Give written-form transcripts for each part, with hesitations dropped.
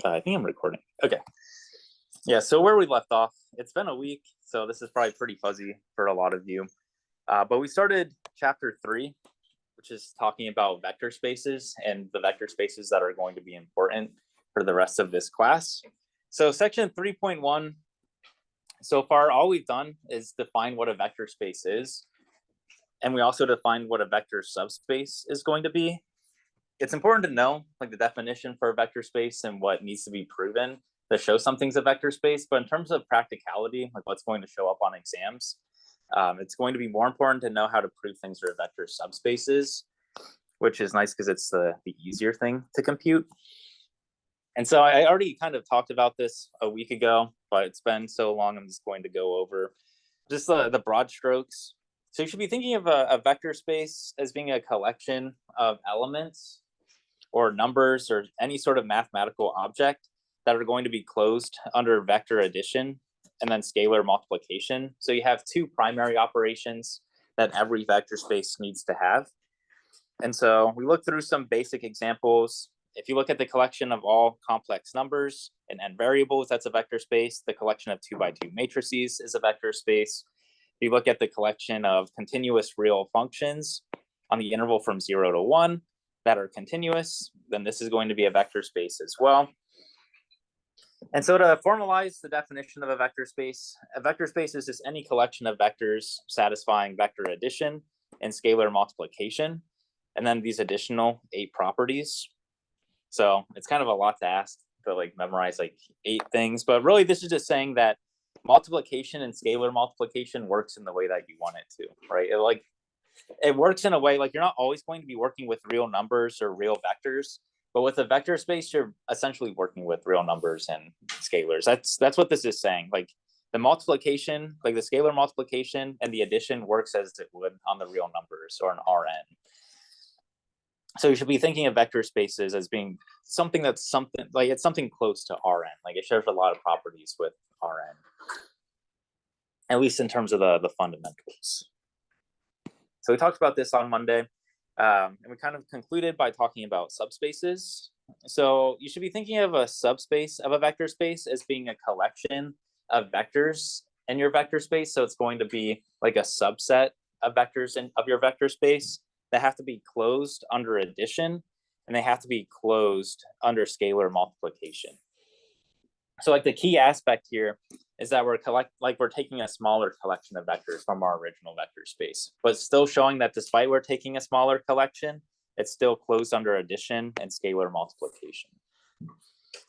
I think I'm recording. Okay. Yeah, so where we left off, it's been a week, so this is probably pretty fuzzy for a lot of you. But we started chapter 3, which is talking about vector spaces and the vector spaces that are going to be important for the rest of this class. So section 3.1, so far all we've done is define what a vector space is. And we also defined what a vector subspace is going to be. It's important to know like the definition for a vector space and what needs to be proven to show something's a vector space. But in terms of practicality, like what's going to show up on exams, it's going to be more important to know how to prove things are vector subspaces, which is nice because it's the easier thing to compute. And so I already kind of talked about this a week ago, but it's been so long, I'm just going to go over just the broad strokes. So you should be thinking of a vector space as being a collection of elements or numbers or any sort of mathematical object that are going to be closed under vector addition and then scalar multiplication. So you have two primary operations that every vector space needs to have. And so we looked through some basic examples. If you look at the collection of all complex numbers and n variables, that's a vector space. The collection of 2x2 matrices is a vector space. If you look at the collection of continuous real functions on the interval from 0 to 1 that are continuous, then this is going to be a vector space as well. And so to formalize the definition of a vector space is just any collection of vectors satisfying vector addition and scalar multiplication, and then these additional 8 properties. So it's kind of a lot to ask to like memorize like 8 things, but really this is just saying that multiplication and scalar multiplication works in the way that you want it to, right? It works in a way like you're not always going to be working with real numbers or real vectors, but with a vector space, you're essentially working with real numbers and scalars. That's what this is saying. Like the multiplication, like the scalar multiplication and the addition works as it would on the real numbers or an Rn. So you should be thinking of vector spaces as being something that's something like it's something close to Rn. Like it shares a lot of properties with Rn, at least in terms of the fundamentals. So we talked about this on Monday, and we kind of concluded by talking about subspaces. So you should be thinking of a subspace of a vector space as being a collection of vectors in your vector space. So it's going to be like a subset of vectors of your vector space that have to be closed under addition, and they have to be closed under scalar multiplication. So like the key aspect here is that we're taking a smaller collection of vectors from our original vector space, but still showing that despite we're taking a smaller collection, it's still closed under addition and scalar multiplication.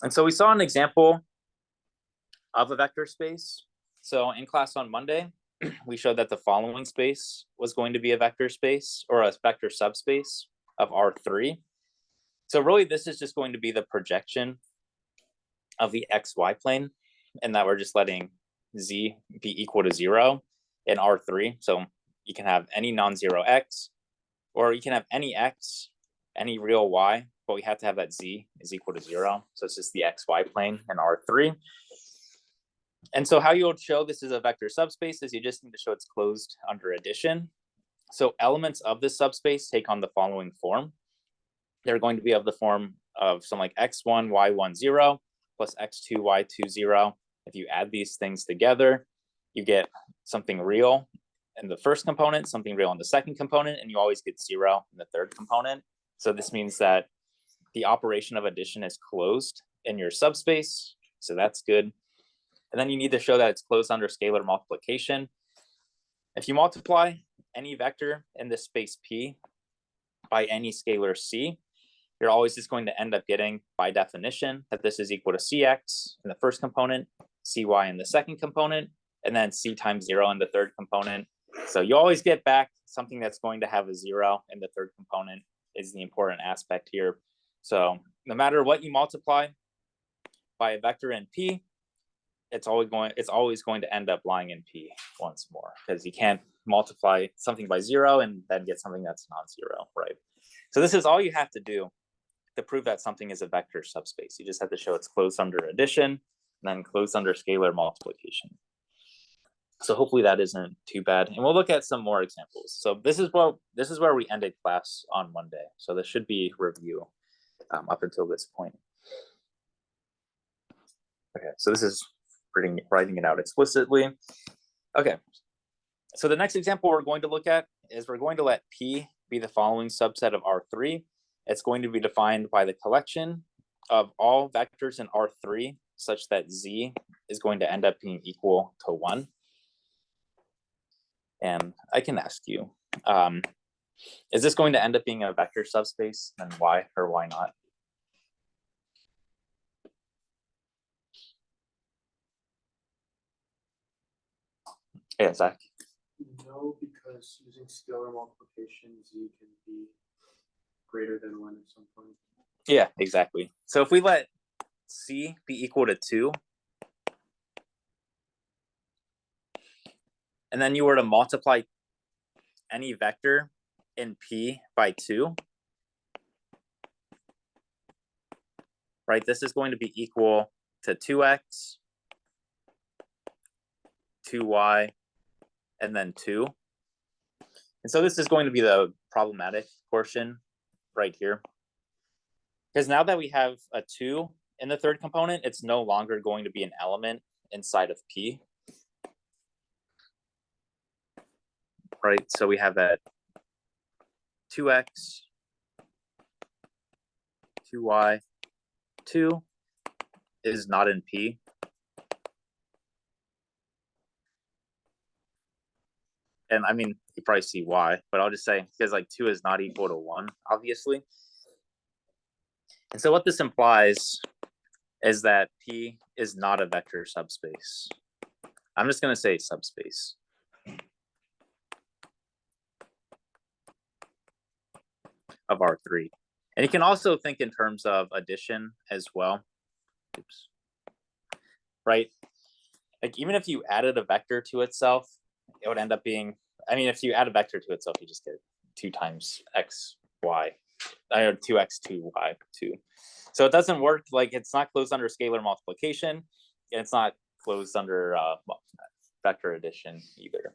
And so we saw an example of a vector space. So in class on Monday, we showed that the following space was going to be a vector space or a vector subspace of R3. So really this is just going to be the projection of the xy plane, and that we're just letting z be equal to 0 in R3. So you can have any non-zero x, or you can have any x, any real y, but we have to have that z is equal to 0. So it's just the xy plane in R3. And so how you would show this is a vector subspace is you just need to show it's closed under addition. So elements of this subspace take on the following form. They're going to be of the form of something like x1, y1, 0 plus x2, y2, 0. If you add these things together, you get something real in the first component, something real in the second component, and you always get 0 in the third component. So this means that the operation of addition is closed in your subspace. So that's good. And then you need to show that it's closed under scalar multiplication. If you multiply any vector in this space P by any scalar C, you're always just going to end up getting, by definition, that this is equal to Cx in the first component, Cy in the second component, and then C times 0 in the third component. So you always get back something that's going to have a 0 in the third component is the important aspect here. So no matter what you multiply by a vector in P, it's always going to end up lying in P once more, because you can't multiply something by 0 and then get something that's non-zero, right? So this is all you have to do to prove that something is a vector subspace. You just have to show it's closed under addition and then closed under scalar multiplication. So hopefully that isn't too bad. And we'll look at some more examples. So this is where we ended class on Monday. So this should be review up until this point. Okay, so this is writing it out explicitly. Okay, so the next example we're going to look at is we're going to let P be the following subset of R3. It's going to be defined by the collection of all vectors in R3 such that Z is going to end up being equal to 1. And I can ask you, is this going to end up being a vector subspace, and why or why not? Yeah, Zach. No, because using scalar multiplication, Z can be greater than 1 at some point. Yeah, exactly. So if we let C be equal to 2, and then you were to multiply any vector in P by 2, right, this is going to be equal to 2x, 2y, and then 2. And so this is going to be the problematic portion right here. Because now that we have a 2 in the third component, it's no longer going to be an element inside of P. Right, so we have that 2x, 2y, 2 is not in P. And I mean, you probably see why, but I'll just say, because like 2 is not equal to 1, obviously. And so what this implies is that P is not a vector subspace. I'm just going to say subspace. Of R3. And you can also think in terms of addition as well. Oops. Right? Like even if you added a vector to itself, it would end up being, I mean, if you add a vector to itself, you just get 2 times x, y, or 2x, 2y, 2. So it doesn't work, like it's not closed under scalar multiplication, and it's not closed under vector addition either.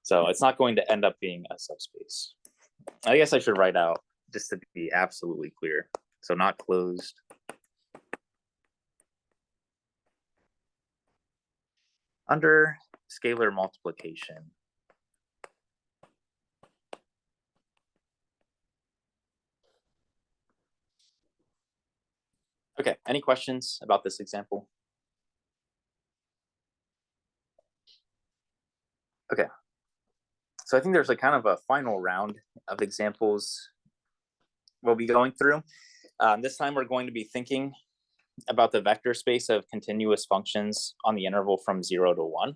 So it's not going to end up being a subspace. I guess I should write out just to be absolutely clear. So not closed. Under scalar multiplication. Okay, any questions about this example? Okay, so I think there's a kind of a final round of examples we'll be going through. This time we're going to be thinking about the vector space of continuous functions on the interval from 0 to 1.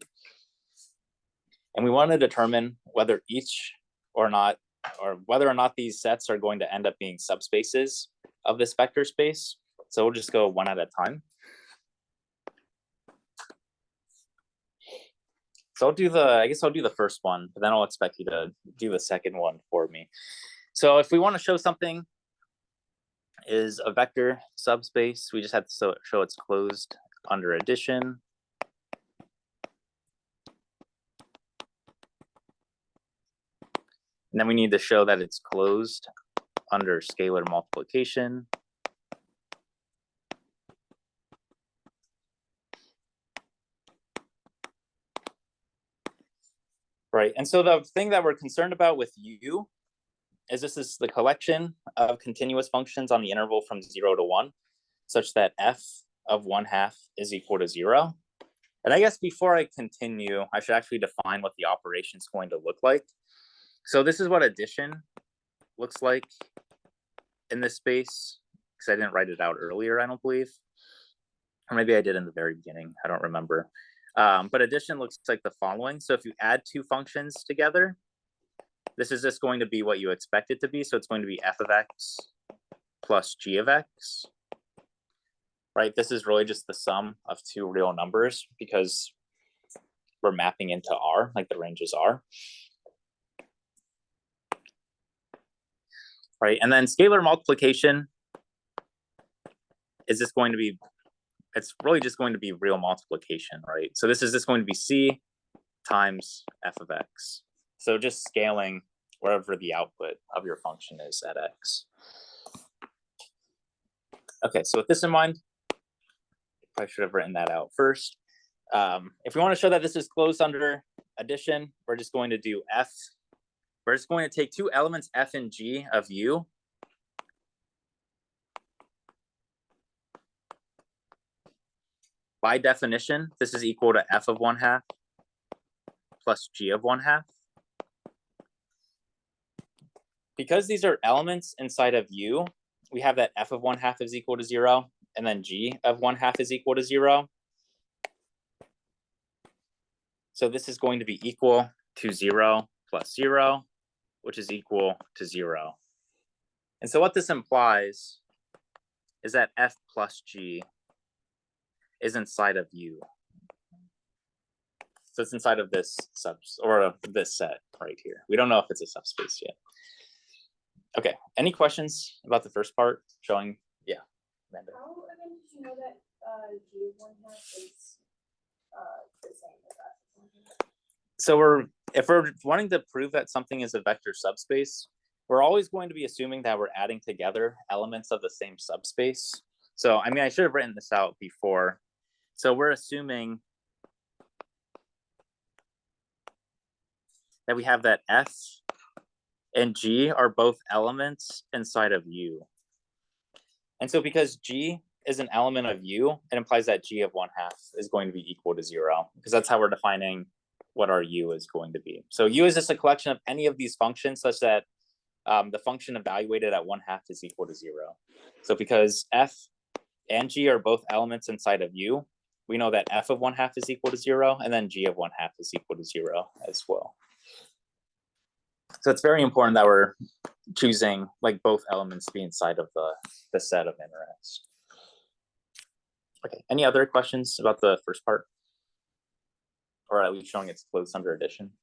And we want to determine whether each or not, or whether or not these sets are going to end up being subspaces of this vector space. So we'll just go one at a time. So I guess I'll do the first one, but then I'll expect you to do the second one for me. So if we want to show something is a vector subspace, we just have to show it's closed under addition. And then we need to show that it's closed under scalar multiplication. Right, and so the thing that we're concerned about with U is this is the collection of continuous functions on the interval from 0 to 1, such that f of 1/2 is equal to 0. And I guess before I continue, I should actually define what the operation is going to look like. So this is what addition looks like in this space, because I didn't write it out earlier, I don't believe. Or maybe I did in the very beginning, I don't remember. But addition looks like the following. So if you add 2 functions together, this is just going to be what you expect it to be. So it's going to be f of x plus g of x. Right, this is really just the sum of 2 real numbers because we're mapping into R, like the ranges are. Right, and then scalar multiplication is just going to be, it's really just going to be real multiplication, right? So this is just going to be c times f of x. So just scaling wherever the output of your function is at x. Okay, so with this in mind, I should have written that out first. If we want to show that this is closed under addition, we're just going to do F. We're just going to take two elements F and G of U. By definition, this is equal to F of 1/2 plus G of 1/2. Because these are elements inside of U, we have that F of 1/2 is equal to 0, and then G of 1/2 is equal to 0. So this is going to be equal to 0 plus 0, which is equal to 0. And so what this implies is that F plus G is inside of U. So it's inside of this this set right here. We don't know if it's a subspace yet. Okay, any questions about the first part showing? Yeah, Amanda. How again did you know that G of 1/2 is the same as that? So if we're wanting to prove that something is a vector subspace, we're always going to be assuming that we're adding together elements of the same subspace. So I mean, I should have written this out before. So we're assuming that we have that F and G are both elements inside of U. And so because G is an element of U, it implies that G of 1/2 is going to be equal to 0, because that's how we're defining what our U is going to be. So U is just a collection of any of these functions such that the function evaluated at 1/2 is equal to 0. So because F and G are both elements inside of U, we know that F of 1/2 is equal to 0, and then G of 1/2 is equal to 0 as well. So it's very important that we're choosing like both elements to be inside of the set of interest. Okay, any other questions about the first part? Or at least showing it's closed under addition?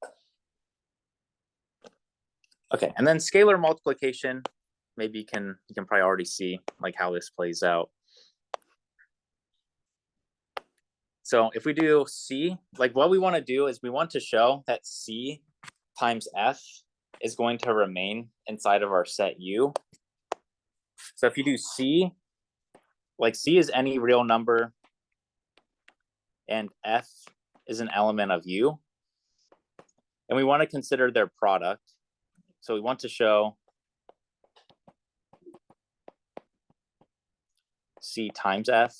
Okay, and then scalar multiplication, maybe you can probably already see like how this plays out. So if we do C, like what we want to do is we want to show that C times F is going to remain inside of our set U. So if you do C, like C is any real number and F is an element of U, and we want to consider their product. So we want to show C times F,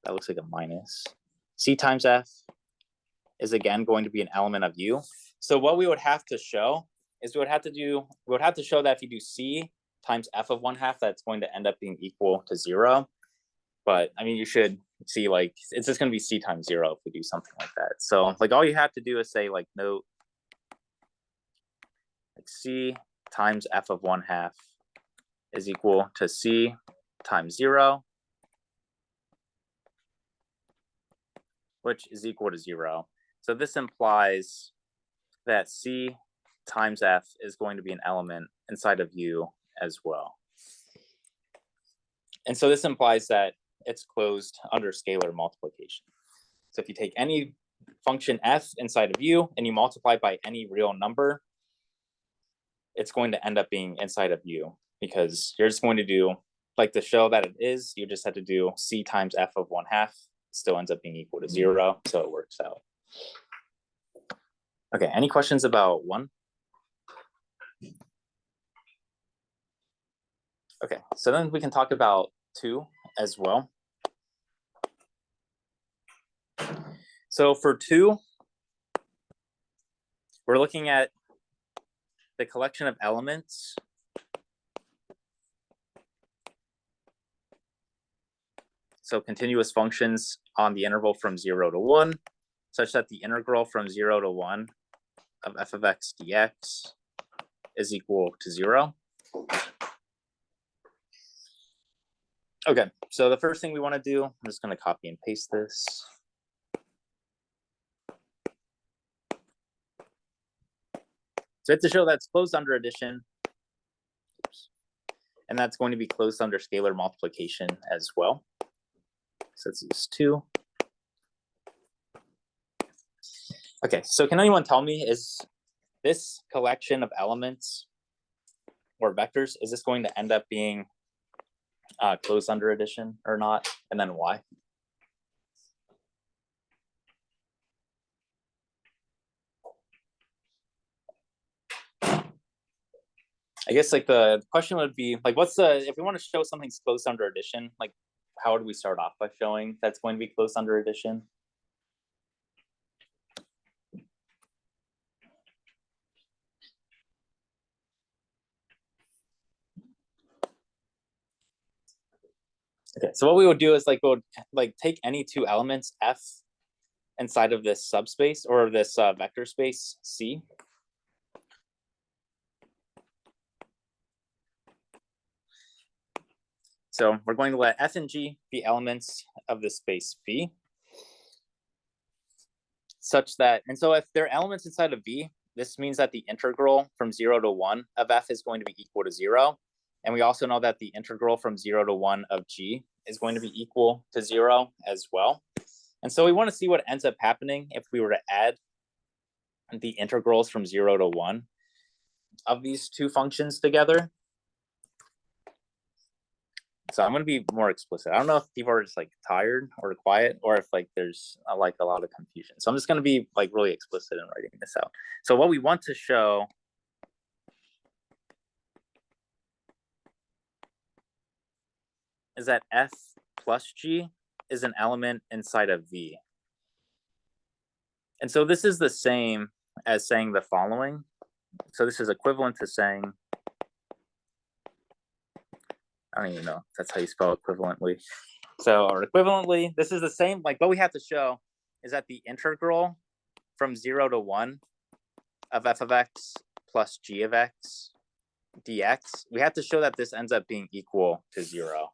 that looks like a minus. C times F is again going to be an element of U. So what we would have to show is we would have to show that if you do C times F of 1/2, that's going to end up being equal to 0. But I mean, you should see like, it's just going to be C times 0 if we do something like that. So like all you have to do is say like note, like C times F of 1/2 is equal to C times 0, which is equal to 0. So this implies that C times F is going to be an element inside of U as well. And so this implies that it's closed under scalar multiplication. So if you take any function F inside of U and you multiply by any real number, it's going to end up being inside of U, because you're just going to do, like to show that it is, you just have to do C times F of 1/2, still ends up being equal to 0, so it works out. Okay, any questions about 1? Okay, so then we can talk about 2 as well. So for 2, we're looking at the collection of elements so continuous functions on the interval from 0 to 1, such that the integral from 0 to 1 of f of x dx is equal to 0. Okay, so the first thing we want to do, I'm just going to copy and paste this. So we have to show that's closed under addition. Oops. And that's going to be closed under scalar multiplication as well. So let's use 2. Okay, so can anyone tell me, is this collection of elements or vectors, is this going to end up being closed under addition or not? And then why? I guess like the question would be like, what's the, if we want to show something's close under addition, like how would we start off by showing that's going to be close under addition? Okay, so what we would do is like, we'll like take any two elements F inside of this subspace or this vector space C. So we're going to let F and G be elements of the space V, such that, and so if they're elements inside of V, this means that the integral from 0 to 1 of F is going to be equal to 0. And we also know that the integral from 0 to 1 of G is going to be equal to 0 as well. And so we want to see what ends up happening if we were to add the integrals from 0 to 1 of these two functions together. So I'm going to be more explicit. I don't know if people are just like tired or quiet, or if like there's like a lot of confusion. So I'm just going to be like really explicit in writing this out. So what we want to show is that F plus G is an element inside of V. And so this is the same as saying the following. So this is equivalent to saying, I don't even know if that's how you spell equivalently. So, or equivalently, this is the same, like what we have to show is that the integral from 0 to 1 of f of x plus g of x dx, we have to show that this ends up being equal to 0.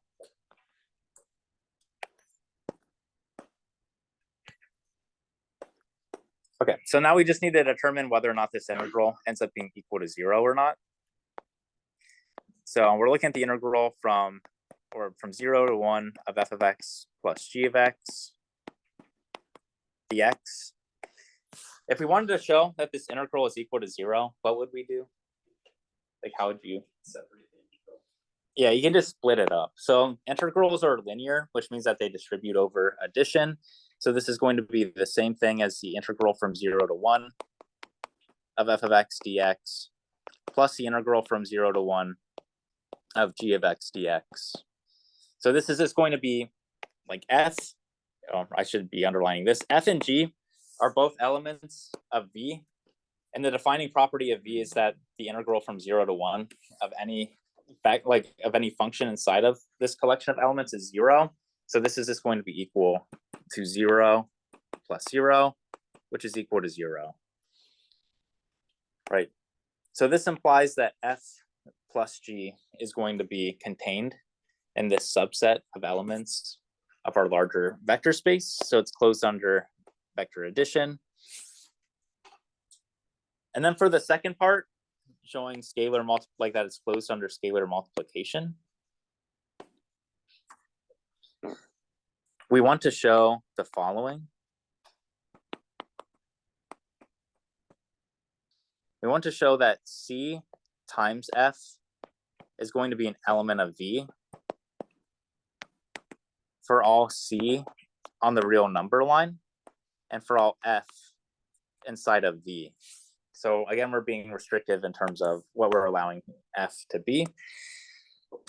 Okay, so now we just need to determine whether or not this integral ends up being equal to 0 or not. So we're looking at the integral from 0 to 1 of f of x plus g of x dx. If we wanted to show that this integral is equal to 0, what would we do? Like, how would you separate the integral? Yeah, you can just split it up. So integrals are linear, which means that they distribute over addition. So this is going to be the same thing as the integral from 0 to 1 of f of x dx plus the integral from 0 to 1 of g of x dx. So this is just going to be like f, I should be underlining this, f and g are both elements of V, and the defining property of V is that the integral from 0 to 1 of any function inside of this collection of elements is 0. So this is just going to be equal to 0 plus 0, which is equal to 0. Right. So this implies that f plus g is going to be contained in this subset of elements of our larger vector space. So it's closed under vector addition. And then for the second part, showing scalar like that it's closed under scalar multiplication, we want to show the following. We want to show that C times F is going to be an element of V for all C on the real number line and for all F inside of V. So again, we're being restrictive in terms of what we're allowing F to be.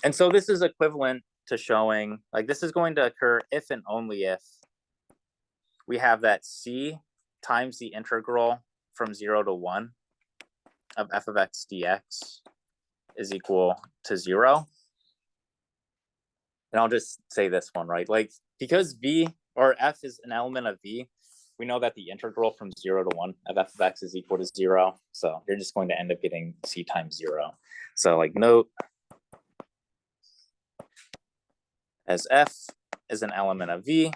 And so this is equivalent to showing, like this is going to occur if and only if we have that C times the integral from 0 to 1 of f of x dx is equal to 0. And I'll just say this one, right? Like because V or F is an element of V, we know that the integral from 0 to 1 of f of x is equal to 0. So you're just going to end up getting C times 0. So like note, as F is an element of V,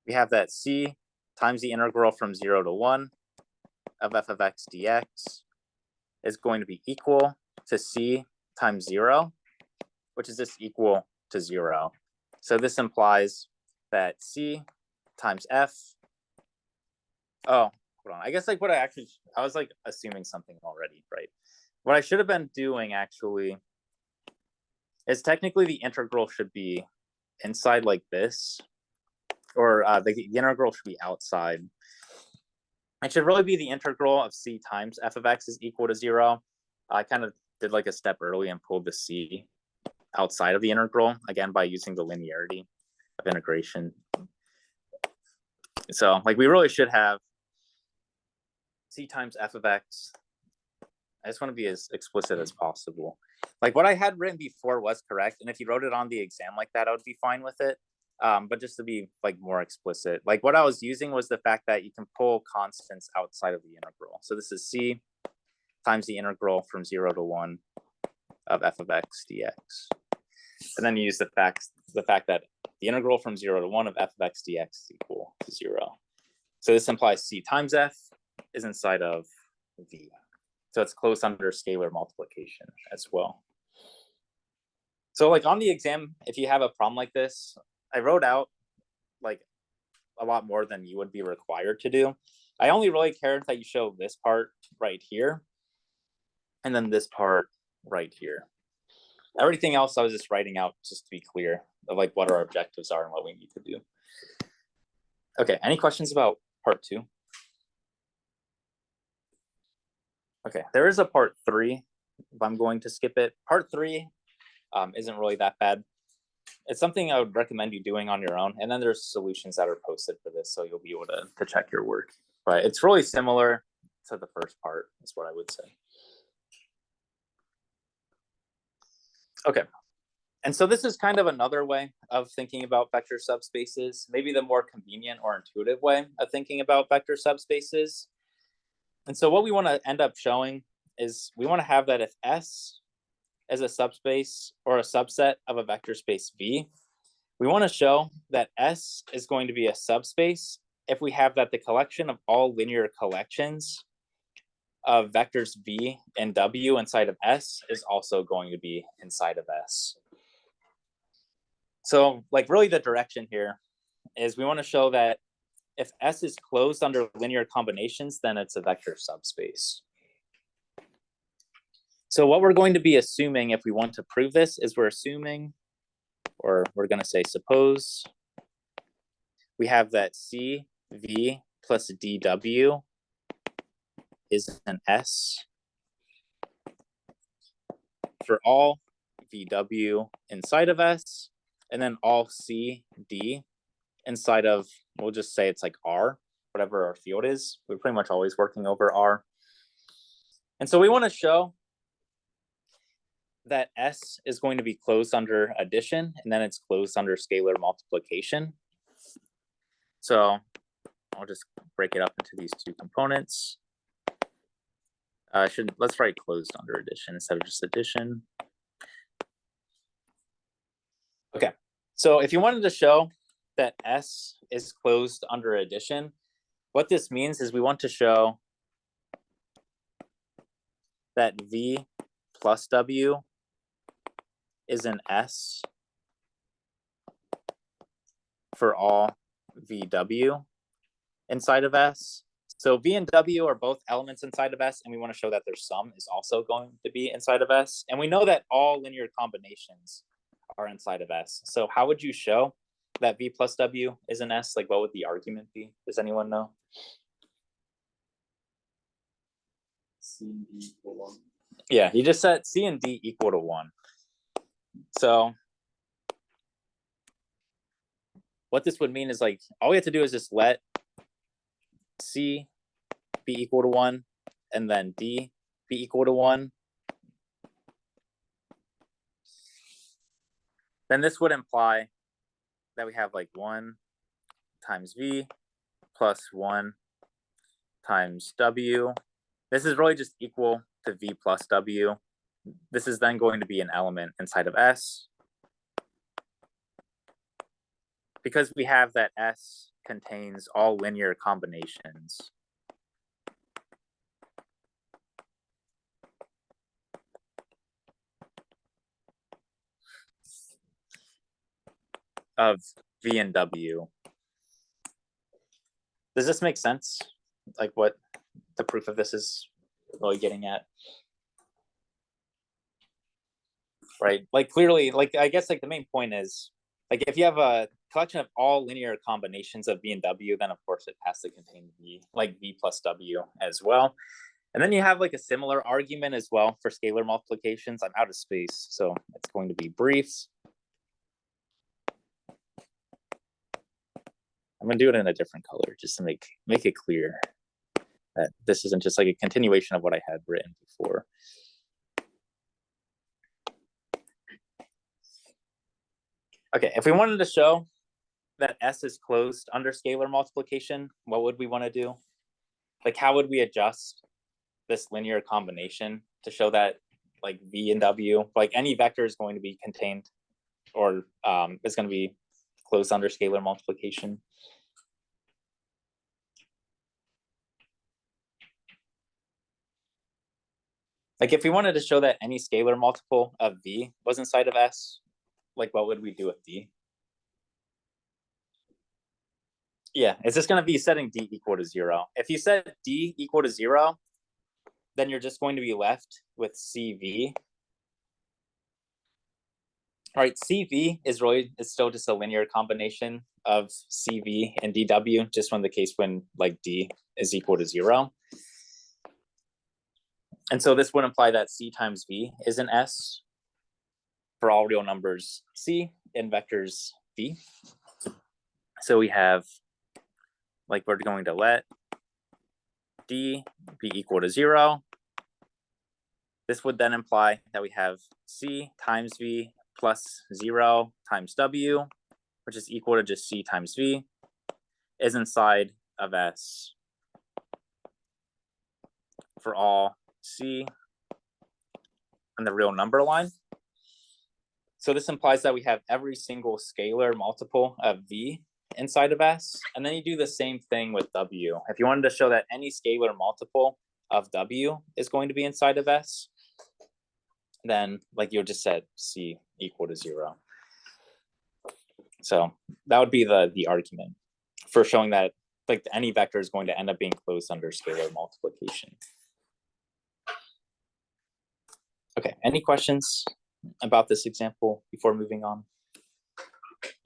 we have that C times the integral from 0 to 1 of f of x dx is going to be equal to C times 0, which is just equal to 0. So this implies that C times F, oh, hold on. I guess like what I was like assuming something already, right? What I should have been doing actually is technically the integral should be inside like this, or the integral should be outside. It should really be the integral of C times f of x is equal to 0. I kind of did like a step early and pulled the C outside of the integral, again, by using the linearity of integration. So like we really should have C times f of x. I just want to be as explicit as possible. Like what I had written before was correct. And if you wrote it on the exam like that, I would be fine with it. But just to be like more explicit, like what I was using was the fact that you can pull constants outside of the integral. So this is C times the integral from 0 to 1 of f of x dx. And then you use the fact that the integral from 0 to 1 of f of x dx is equal to 0. So this implies C times f is inside of V. So it's closed under scalar multiplication as well. So like on the exam, if you have a problem like this, I wrote out like a lot more than you would be required to do. I only really care that you show this part right here and then this part right here. Everything else I was just writing out just to be clear of like what our objectives are and what we need to do. Okay, any questions about part 2? Okay, there is a part 3, if I'm going to skip it. Part 3 isn't really that bad. It's something I would recommend you doing on your own. And then there's solutions that are posted for this, so you'll be able to check your work. But it's really similar to the first part, is what I would say. Okay, and so this is kind of another way of thinking about vector subspaces, maybe the more convenient or intuitive way of thinking about vector subspaces. And so what we want to end up showing is we want to have that if S is a subspace or a subset of a vector space V, we want to show that S is going to be a subspace if we have that the collection of all linear collections of vectors V and W inside of S is also going to be inside of S. So like really the direction here is we want to show that if S is closed under linear combinations, then it's a vector subspace. So what we're going to be assuming if we want to prove this is we're assuming, or we're going to say suppose, we have that CV plus DW is an S for all VW inside of S, and then all CD inside of, we'll just say it's like R, whatever our field is. We're pretty much always working over R. And so we want to show that S is going to be closed under addition, and then it's closed under scalar multiplication. So I'll just break it up into these two components. Let's write closed under addition instead of just addition. Okay, so if you wanted to show that S is closed under addition, what this means is we want to show that V plus W is an S for all VW inside of S. So V and W are both elements inside of S, and we want to show that their sum is also going to be inside of S. And we know that all linear combinations are inside of S. So how would you show that V plus W is an S? Like what would the argument be? Does anyone know? C and D equal 1. Yeah, you just set C and D equal to 1. So what this would mean is like, all we have to do is just let C be equal to 1 and then D be equal to 1. Then this would imply that we have like 1 times V plus 1 times W. This is really just equal to V plus W. This is then going to be an element inside of S. Because we have that S contains all linear combinations of V and W. Does this make sense? Like what the proof of this is really getting at? Right, like clearly, like I guess like the main point is, like if you have a collection of all linear combinations of V and W, then of course it has to contain V, like V plus W as well. And then you have like a similar argument as well for scalar multiplications. I'm out of space, so it's going to be briefs. I'm gonna do it in a different color just to make it clear that this isn't just like a continuation of what I had written before. Okay, if we wanted to show that S is closed under scalar multiplication, what would we want to do? Like, how would we adjust this linear combination to show that like V and W, like any vector is going to be contained or is going to be closed under scalar multiplication? Like if we wanted to show that any scalar multiple of V was inside of S, like what would we do with D? Yeah, it's just going to be setting D equal to 0. If you set D equal to 0, then you're just going to be left with CV. All right, CV is still just a linear combination of CV and DW, just when the case when like D is equal to 0. And so this would imply that C times V is an S for all real numbers C in vectors V. So we have, like, we're going to let D be equal to 0. This would then imply that we have C times V plus 0 times W, which is equal to just C times V, is inside of S for all C on the real number line. So this implies that we have every single scalar multiple of V inside of S, and then you do the same thing with W. If you wanted to show that any scalar multiple of W is going to be inside of S, then like you just said C equal to 0. So that would be the argument for showing that like any vector is going to end up being closed under scalar multiplication. Okay, any questions about this example before moving on?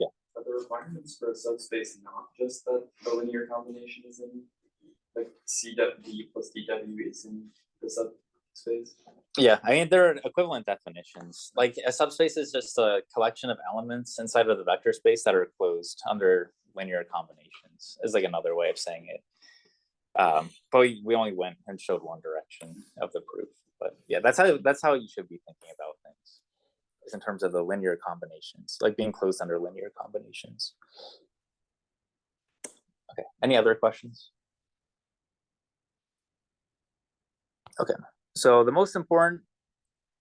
Yeah. Are the requirements for a subspace not just that the linear combination is in, like CW plus DW is in the subspace? Yeah, I mean, there are equivalent definitions. Like a subspace is just a collection of elements inside of the vector space that are closed under linear combinations, is like another way of saying it. But we only went and showed one direction of the proof. But yeah, that's how you should be thinking about things, is in terms of the linear combinations, like being closed under linear combinations. Okay, any other questions? Okay, so the most important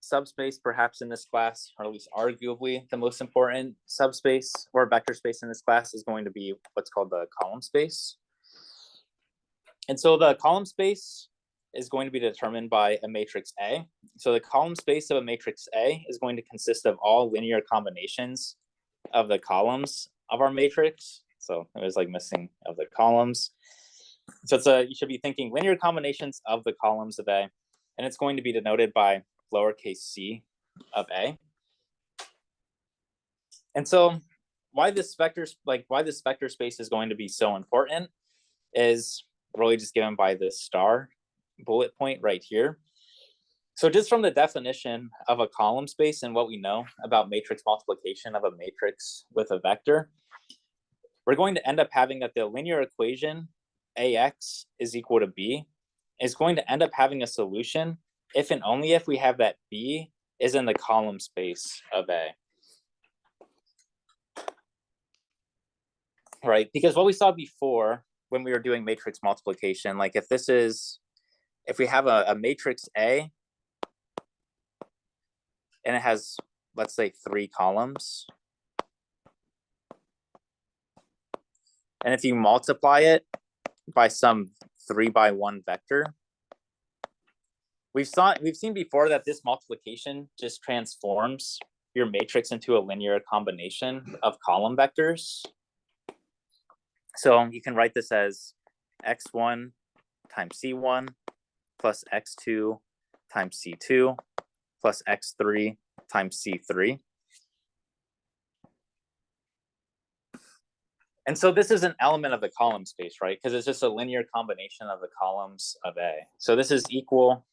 subspace perhaps in this class, or at least arguably the most important subspace or vector space in this class, is going to be what's called the column space. And so the column space is going to be determined by a matrix A. So the column space of a matrix A is going to consist of all linear combinations of the columns of our matrix. So it was like missing of the columns. So you should be thinking linear combinations of the columns of A, and it's going to be denoted by lowercase c of A. And so why this vector space is going to be so important is really just given by this star bullet point right here. So just from the definition of a column space and what we know about matrix multiplication of a matrix with a vector, we're going to end up having that the linear equation AX is equal to B is going to end up having a solution if and only if we have that B is in the column space of A. Right, because what we saw before when we were doing matrix multiplication, like if we have a matrix A and it has, let's say, 3 columns, and if you multiply it by some 3x1 vector, we've seen before that this multiplication just transforms your matrix into a linear combination of column vectors. So you can write this as x1 times c1 plus x2 times c2 plus x3 times c3. And so this is an element of the column space, right? Because it's just a linear combination of the columns of A. So this is equal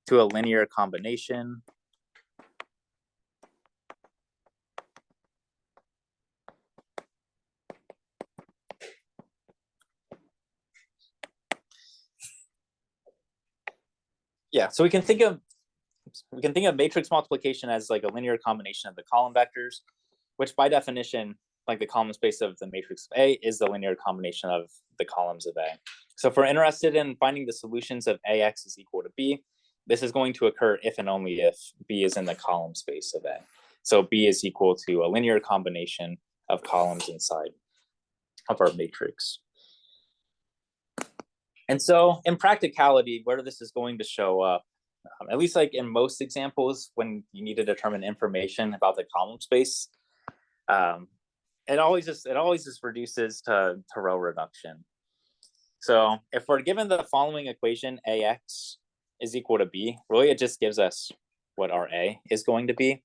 to a linear combination so we can think of matrix multiplication as like a linear combination of the column vectors, which by definition, like the column space of the matrix of A is the linear combination of the columns of A. So if we're interested in finding the solutions of AX is equal to B, this is going to occur if and only if B is in the column space of A. So B is equal to a linear combination of columns inside of our matrix. And so in practicality, where this is going to show up, at least like in most examples, when you need to determine information about the column space, it always just reduces to row reduction. So if we're given the following equation, AX is equal to B, really it just gives us what our A is going to be.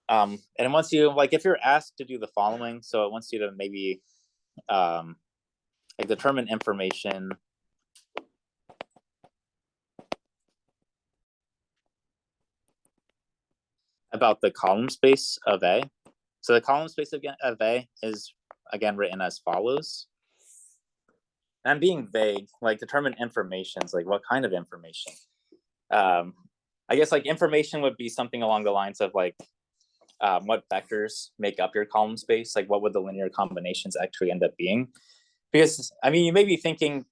And it wants you, like if you're asked to do the following, so it wants you to maybe like determine information about the column space of A. So the column space of A is again written as follows. And I'm being vague, like determine informations, like what kind of information? I guess like information would be something along the lines of like what vectors make up your column space, like what would the linear combinations actually end up being? Because I mean, you may be thinking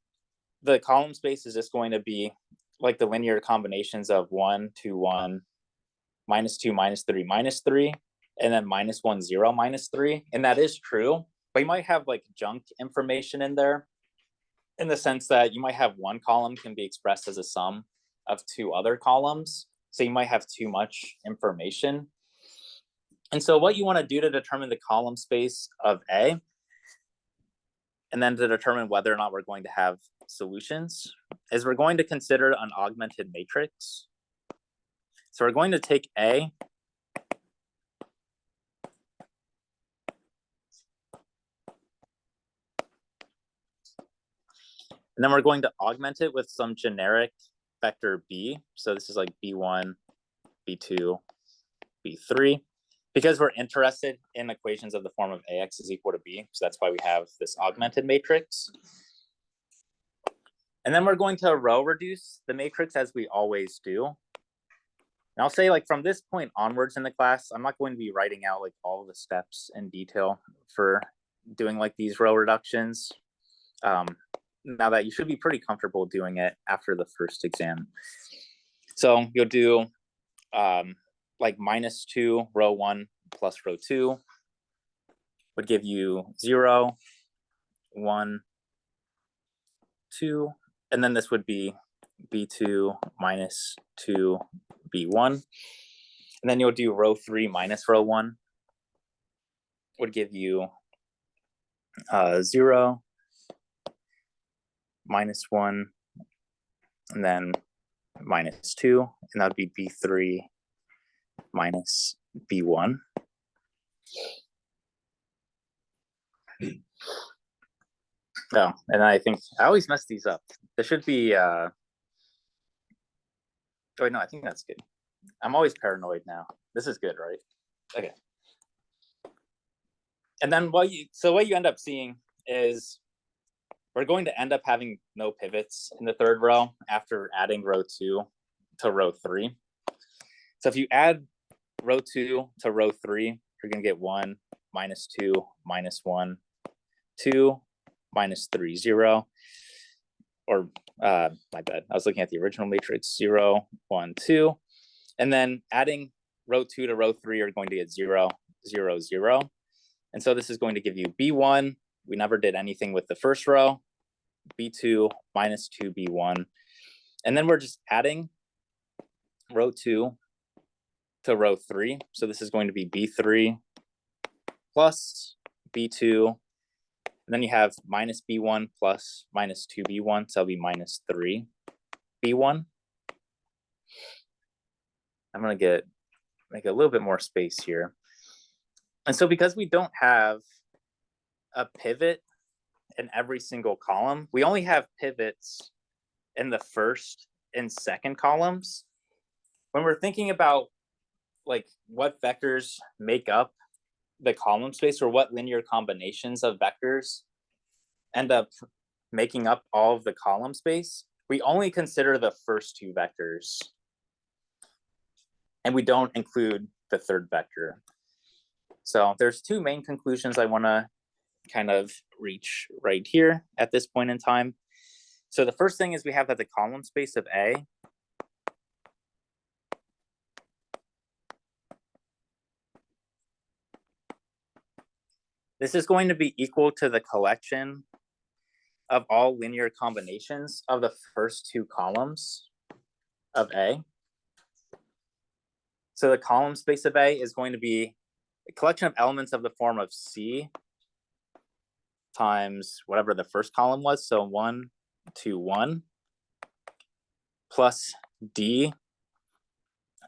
the column space is just going to be like the linear combinations of 1, 2, 1, -2, -3, -3, and then -1, 0, -3. And that is true, but you might have like junk information in there in the sense that you might have one column can be expressed as a sum of two other columns. So you might have too much information. And so what you want to do to determine the column space of A, and then to determine whether or not we're going to have solutions, is we're going to consider an augmented matrix. So we're going to take A and then we're going to augment it with some generic vector B. So this is like B1, B2, B3. Because we're interested in equations of the form of AX is equal to B. So that's why we have this augmented matrix. And then we're going to row reduce the matrix as we always do. And I'll say like from this point onwards in the class, I'm not going to be writing out like all the steps in detail for doing like these row reductions. Now that you should be pretty comfortable doing it after the first exam. So you'll do like -2 row 1 plus row 2 would give you 0, 1, 2, and then this would be B2 -2 B1, and then you'll do row 3 minus row 1 would give you 0, -1, and then -2, and that would be B3 minus B1. Oh, and I think I always mess these up. There should be oh no, I think that's good. I'm always paranoid now. This is good, right? Okay. And then what you end up seeing is we're going to end up having no pivots in the third row after adding row 2 to row 3. So if you add row 2 to row 3, you're going to get 1, -2, -1, 2, -3, 0. Or my bad, I was looking at the original matrix, 0, 1, 2. And then adding row 2 to row 3, you're going to get 0, 0, 0. And so this is going to give you B1. We never did anything with the first row. B2 -2 B1. And then we're just adding row 2 to row 3. So this is going to be B3 plus B2. And then you have -B1 plus -2 B1. So that'll be -3 B1. I'm going to make a little bit more space here. And so because we don't have a pivot in every single column, we only have pivots in the first and second columns. When we're thinking about like what vectors make up the column space, or what linear combinations of vectors end up making up all of the column space, we only consider the first two vectors, and we don't include the third vector. So there's two main conclusions I want to kind of reach right here at this point in time. So the first thing is we have that the column space of A this is going to be equal to the collection of all linear combinations of the first two columns of A. So the column space of A is going to be a collection of elements of the form of C times whatever the first column was, so 1, 2, 1, plus D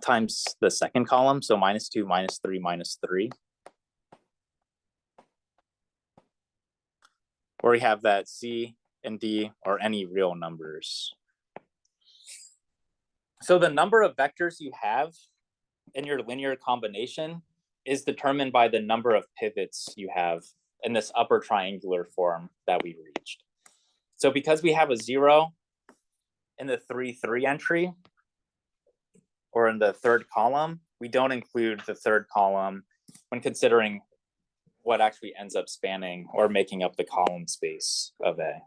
times the second column, so -2, -3, -3. Where we have that C and D are any real numbers. So the number of vectors you have in your linear combination is determined by the number of pivots you have in this upper triangular form that we reached. So because we have a 0 in the 3, 3 entry, or in the third column, we don't include the third column when considering what actually ends up spanning or making up the column space of A.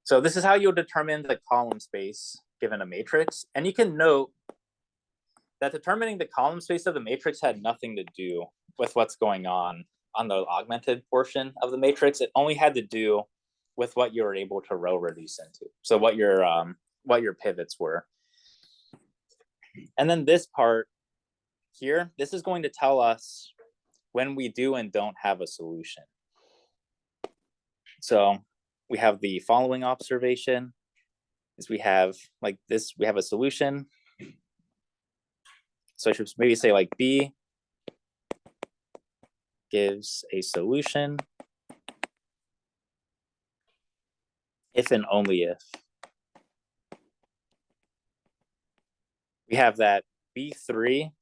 So this is how you'll determine the column space given a matrix. And you can note that determining the column space of the matrix had nothing to do with what's going on the augmented portion of the matrix. It only had to do with what you were able to row reduce into. So what your pivots were. And then this part here, this is going to tell us when we do and don't have a solution. So we have the following observation is we have like this, we have a solution. So I should maybe say like B gives a solution if and only if. We have that B3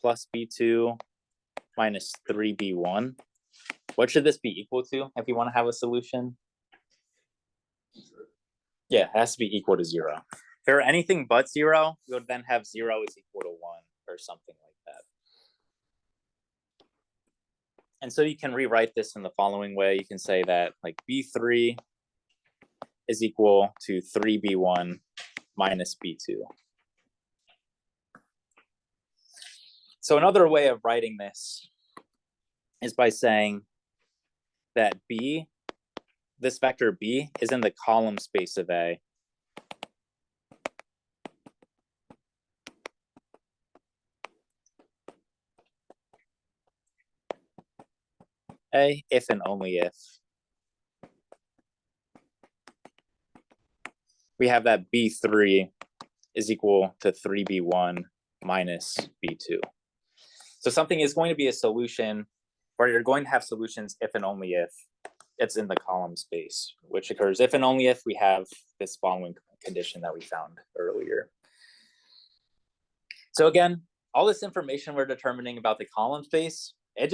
plus B2 minus 3B1. What should this be equal to if you want to have a solution? Yeah, it has to be equal to 0. If there are anything but 0, you would then have 0 is equal to 1 or something like that. And so you can rewrite this in the following way. You can say that like B3 is equal to 3B1 minus B2. So another way of writing this is by saying that B, this vector B, is in the column space of A. A, if and only if. We have that B3 is equal to 3B1 minus B2. So something is going to be a solution where you're going to have solutions if and only if it's in the column space, which occurs if and only if we have this following condition that we found earlier. So again, all this information we're determining about the column space, it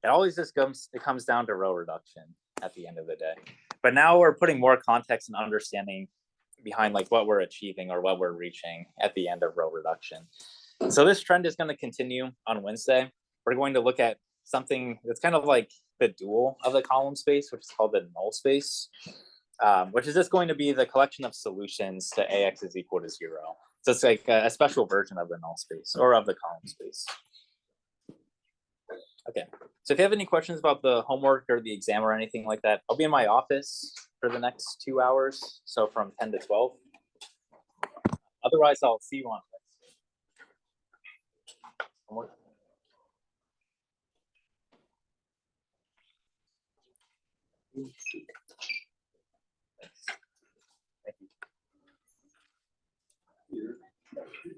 always just comes down to row reduction at the end of the day. But now we're putting more context and understanding behind like what we're achieving or what we're reaching at the end of row reduction. So this trend is going to continue on Wednesday. We're going to look at something that's kind of like the dual of the column space, which is called the null space, which is just going to be the collection of solutions to AX is equal to 0. So it's like a special version of the null space or of the column space. Okay, so if you have any questions about the homework or the exam or anything like that, I'll be in my office for the next 2 hours, so from 10 to 12. Otherwise, I'll see you on Wednesday. Thank you.